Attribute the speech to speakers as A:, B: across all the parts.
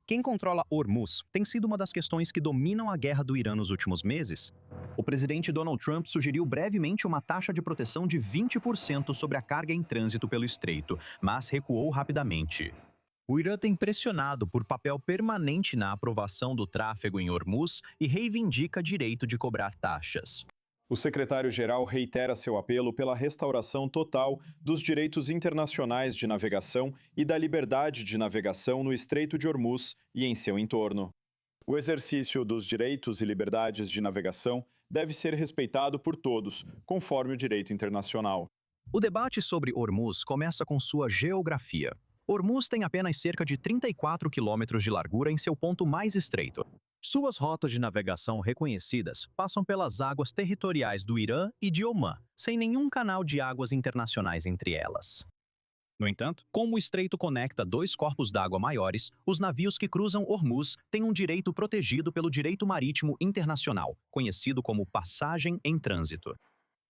A: Quem controla Hormuz tem sido uma das questões que dominam a guerra do Irã nos últimos meses. O presidente Donald Trump sugeriu brevemente uma taxa de proteção de 20% sobre a carga em trânsito pelo estreito, mas recuou rapidamente. O Irã tem pressionado por papel permanente na aprovação do tráfego em Hormuz e reivindica direito de cobrar taxas.
B: O secretário-geral reitera seu apelo pela restauração total dos direitos internacionais de navegação e da liberdade de navegação no Estreito de Hormuz e em seu entorno. O exercício dos direitos e liberdades de navegação deve ser respeitado por todos, conforme o direito internacional.
A: O debate sobre Hormuz começa com sua geografia. Hormuz tem apenas cerca de 34 quilômetros de largura em seu ponto mais estreito. Suas rotas de navegação reconhecidas passam pelas águas territoriais do Irã e de Omã, sem nenhum canal de águas internacionais entre elas. No entanto, como o estreito conecta dois corpos d'água maiores, os navios que cruzam Hormuz têm um direito protegido pelo direito marítimo internacional, conhecido como passagem em trânsito.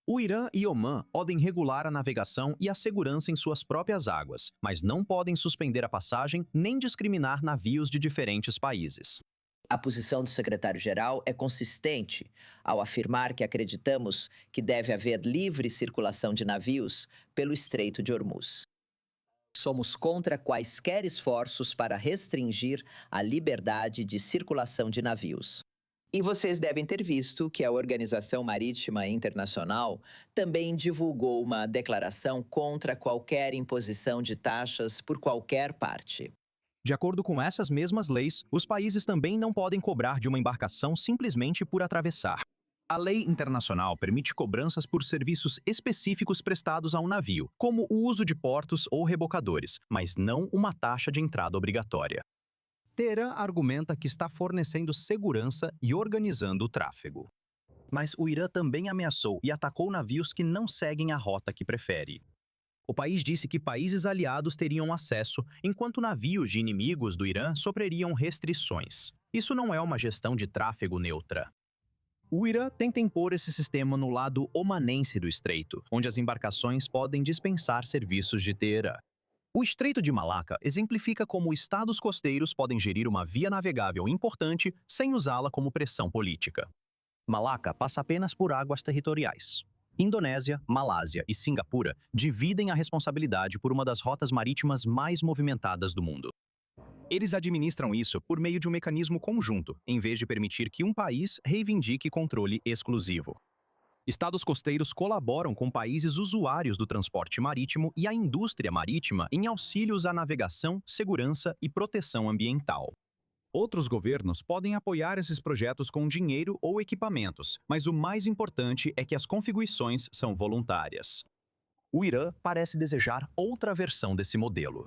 A: O Irã e Omã podem regular a navegação e a segurança em suas próprias águas, mas não podem suspender a passagem nem discriminar navios de diferentes países.
C: A posição do secretário-geral é consistente ao afirmar que acreditamos que deve haver livre circulação de navios pelo Estreito de Hormuz. Somos contra quaisquer esforços para restringir a liberdade de circulação de navios. E vocês devem ter visto que a Organização Marítima Internacional também divulgou uma declaração contra qualquer imposição de taxas por qualquer parte.
A: De acordo com essas mesmas leis, os países também não podem cobrar de uma embarcação simplesmente por atravessar. A lei internacional permite cobranças por serviços específicos prestados a um navio, como o uso de portos ou rebocadores, mas não uma taxa de entrada obrigatória. Teherã argumenta que está fornecendo segurança e organizando o tráfego. Mas o Irã também ameaçou e atacou navios que não seguem a rota que prefere. O país disse que países aliados teriam acesso, enquanto navios de inimigos do Irã sofreriam restrições. Isso não é uma gestão de tráfego neutra. O Irã tenta impor esse sistema no lado omanense do estreito, onde as embarcações podem dispensar serviços de Teherã. O Estreito de Malaca exemplifica como estados costeiros podem gerir uma via navegável importante sem usá-la como pressão política. Malaca passa apenas por águas territoriais. Indonésia, Malásia e Singapura dividem a responsabilidade por uma das rotas marítimas mais movimentadas do mundo. Eles administram isso por meio de um mecanismo conjunto, em vez de permitir que um país reivindique controle exclusivo. Estados costeiros colaboram com países usuários do transporte marítimo e a indústria marítima em auxílios à navegação, segurança e proteção ambiental. Outros governos podem apoiar esses projetos com dinheiro ou equipamentos, mas o mais importante é que as contribuições são voluntárias. O Irã parece desejar outra versão desse modelo.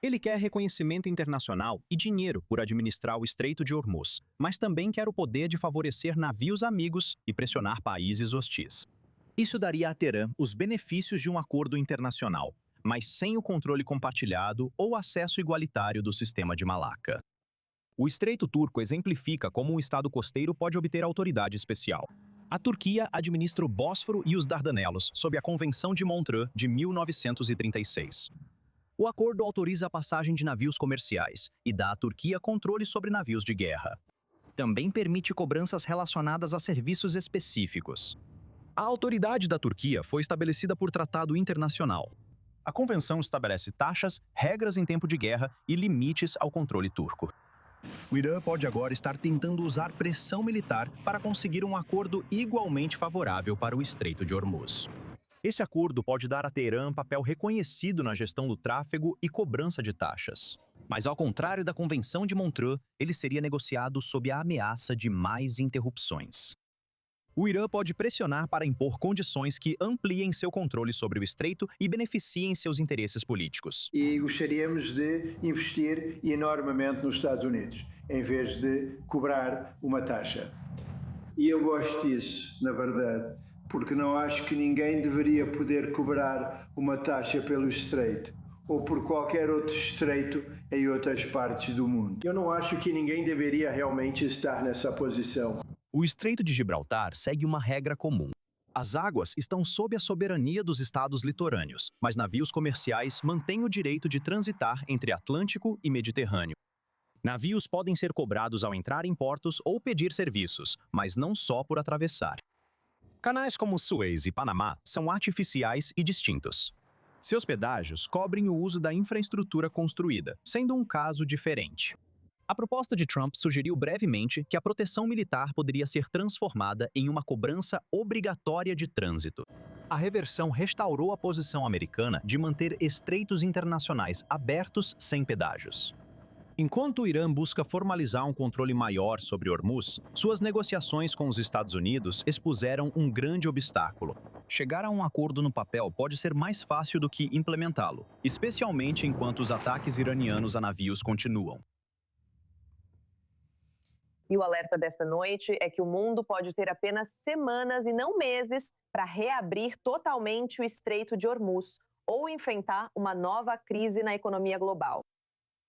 A: Ele quer reconhecimento internacional e dinheiro por administrar o Estreito de Hormuz, mas também quer o poder de favorecer navios amigos e pressionar países hostis. Isso daria a Teherã os benefícios de um acordo internacional, mas sem o controle compartilhado ou acesso igualitário do sistema de Malaca. O Estreito Turco exemplifica como um estado costeiro pode obter autoridade especial. A Turquia administra o Bósforo e os Dardanelos sob a Convenção de Montreux de 1936. O acordo autoriza a passagem de navios comerciais e dá à Turquia controle sobre navios de guerra. Também permite cobranças relacionadas a serviços específicos. A autoridade da Turquia foi estabelecida por tratado internacional. A convenção estabelece taxas, regras em tempo de guerra e limites ao controle turco. O Irã pode agora estar tentando usar pressão militar para conseguir um acordo igualmente favorável para o Estreito de Hormuz. Esse acordo pode dar a Teherã um papel reconhecido na gestão do tráfego e cobrança de taxas. Mas, ao contrário da Convenção de Montreux, ele seria negociado sob a ameaça de mais interrupções. O Irã pode pressionar para impor condições que ampliem seu controle sobre o estreito e beneficiem seus interesses políticos.
D: E gostaríamos de investir enormemente nos Estados Unidos, em vez de cobrar uma taxa. E eu gosto disso, na verdade, porque não acho que ninguém deveria poder cobrar uma taxa pelo estreito, ou por qualquer outro estreito em outras partes do mundo. Eu não acho que ninguém deveria realmente estar nessa posição.
A: O Estreito de Gibraltar segue uma regra comum. As águas estão sob a soberania dos estados litorâneos, mas navios comerciais mantêm o direito de transitar entre Atlântico e Mediterrâneo. Navios podem ser cobrados ao entrar em portos ou pedir serviços, mas não só por atravessar. Canais como Suez e Panamá são artificiais e distintos. Seus pedágios cobrem o uso da infraestrutura construída, sendo um caso diferente. A proposta de Trump sugeriu brevemente que a proteção militar poderia ser transformada em uma cobrança obrigatória de trânsito. A reversão restaurou a posição americana de manter estreitos internacionais abertos sem pedágios. Enquanto o Irã busca formalizar um controle maior sobre Hormuz, suas negociações com os Estados Unidos expuseram um grande obstáculo. Chegar a um acordo no papel pode ser mais fácil do que implementá-lo, especialmente enquanto os ataques iranianos a navios continuam.
E: E o alerta desta noite é que o mundo pode ter apenas semanas e não meses para reabrir totalmente o Estreito de Hormuz ou enfrentar uma nova crise na economia global.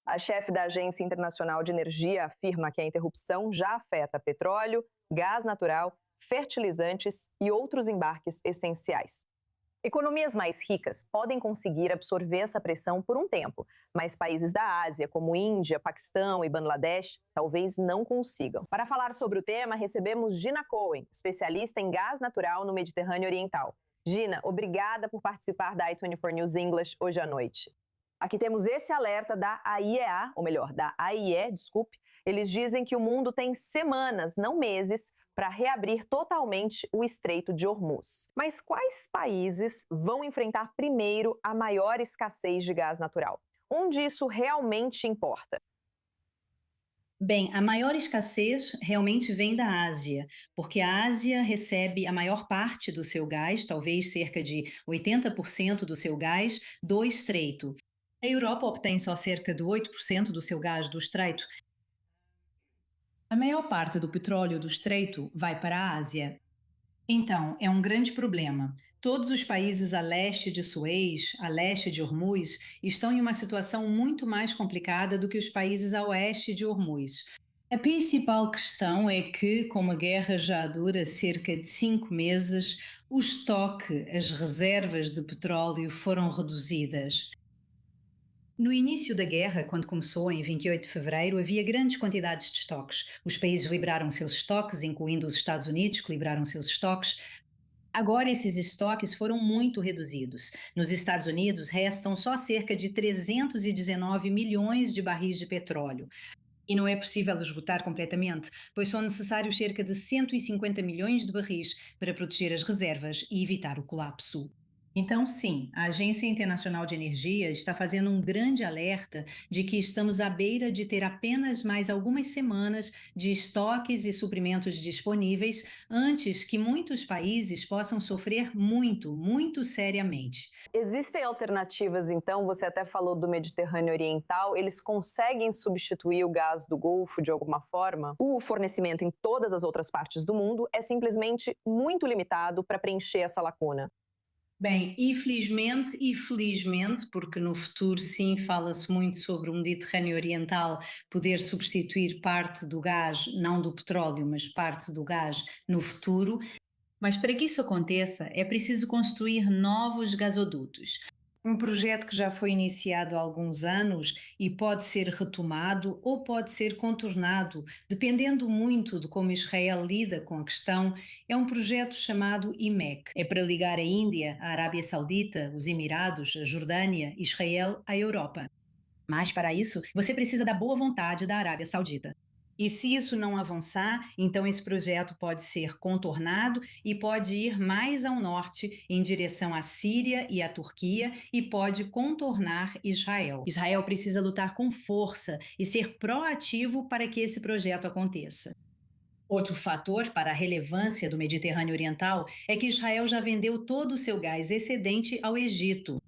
E: A chefe da Agência Internacional de Energia afirma que a interrupção já afeta petróleo, gás natural, fertilizantes e outros embarques essenciais. Economias mais ricas podem conseguir absorver essa pressão por um tempo, mas países da Ásia, como Índia, Paquistão e Bangladesh, talvez não consigam. Para falar sobre o tema, recebemos Gina Cohen, especialista em gás natural no Mediterrâneo Oriental. Gina, obrigada por participar da i24 News English hoje à noite. Aqui temos esse alerta da AIEA, ou melhor, da AIE, desculpe. Eles dizem que o mundo tem semanas, não meses, para reabrir totalmente o Estreito de Hormuz. Mas quais países vão enfrentar primeiro a maior escassez de gás natural? Onde isso realmente importa?
F: Bem, a maior escassez realmente vem da Ásia, porque a Ásia recebe a maior parte do seu gás, talvez cerca de 80% do seu gás, do Estreito. A Europa obtém só cerca de 8% do seu gás do Estreito. A maior parte do petróleo do Estreito vai para a Ásia. Então, é um grande problema. Todos os países a leste de Suez, a leste de Hormuz, estão em uma situação muito mais complicada do que os países a oeste de Hormuz. A principal questão é que, como a guerra já dura cerca de 5 meses, o estoque, as reservas de petróleo foram reduzidas. No início da guerra, quando começou em 28 de fevereiro, havia grandes quantidades de estoques. Os países liberaram seus estoques, incluindo os Estados Unidos, que liberaram seus estoques. Agora esses estoques foram muito reduzidos. Nos Estados Unidos restam só cerca de 319 milhões de barris de petróleo. E não é possível esgotar completamente, pois são necessários cerca de 150 milhões de barris para proteger as reservas e evitar o colapso. Então, sim, a Agência Internacional de Energia está fazendo um grande alerta de que estamos à beira de ter apenas mais algumas semanas de estoques e suprimentos disponíveis antes que muitos países possam sofrer muito, muito seriamente.
E: Existem alternativas, então? Você até falou do Mediterrâneo Oriental. Eles conseguem substituir o gás do Golfo de alguma forma? O fornecimento em todas as outras partes do mundo é simplesmente muito limitado para preencher essa lacuna.
F: Bem, infelizmente e felizmente, porque no futuro sim fala-se muito sobre o Mediterrâneo Oriental poder substituir parte do gás, não do petróleo, mas parte do gás no futuro. Mas para que isso aconteça é preciso construir novos gasodutos. Um projeto que já foi iniciado há alguns anos e pode ser retomado ou pode ser contornado, dependendo muito de como Israel lida com a questão, é um projeto chamado IMEC. É para ligar a Índia, a Arábia Saudita, os Emirados, a Jordânia, Israel à Europa. Mas para isso, você precisa da boa vontade da Arábia Saudita. E se isso não avançar, então esse projeto pode ser contornado e pode ir mais ao norte, em direção à Síria e à Turquia, e pode contornar Israel. Israel precisa lutar com força e ser proativo para que esse projeto aconteça. Outro fator para a relevância do Mediterrâneo Oriental é que Israel já vendeu todo o seu gás excedente ao Egito.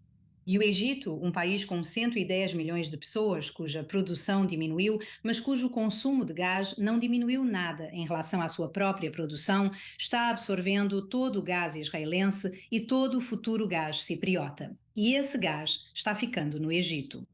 F: E o Egito, um país com 110 milhões de pessoas, cuja produção diminuiu, mas cujo consumo de gás não diminuiu nada em relação à sua própria produção, está absorvendo todo o gás israelense e todo o futuro gás cipriota. E esse gás está ficando no Egito.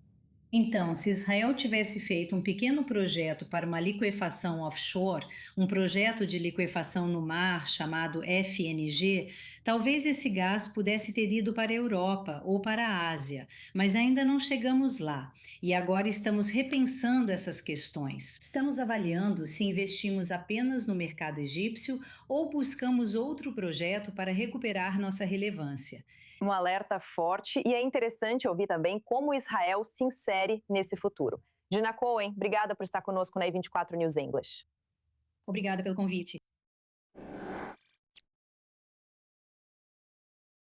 F: Então, se Israel tivesse feito um pequeno projeto para uma liquefação offshore, um projeto de liquefação no mar chamado FNG, talvez esse gás pudesse ter ido para a Europa ou para a Ásia, mas ainda não chegamos lá. E agora estamos repensando essas questões. Estamos avaliando se investimos apenas no mercado egípcio ou buscamos outro projeto para recuperar nossa relevância.
E: Um alerta forte e é interessante ouvir também como Israel se insere nesse futuro. Gina Cohen, obrigada por estar conosco na i24 News English.
F: Obrigada pelo convite.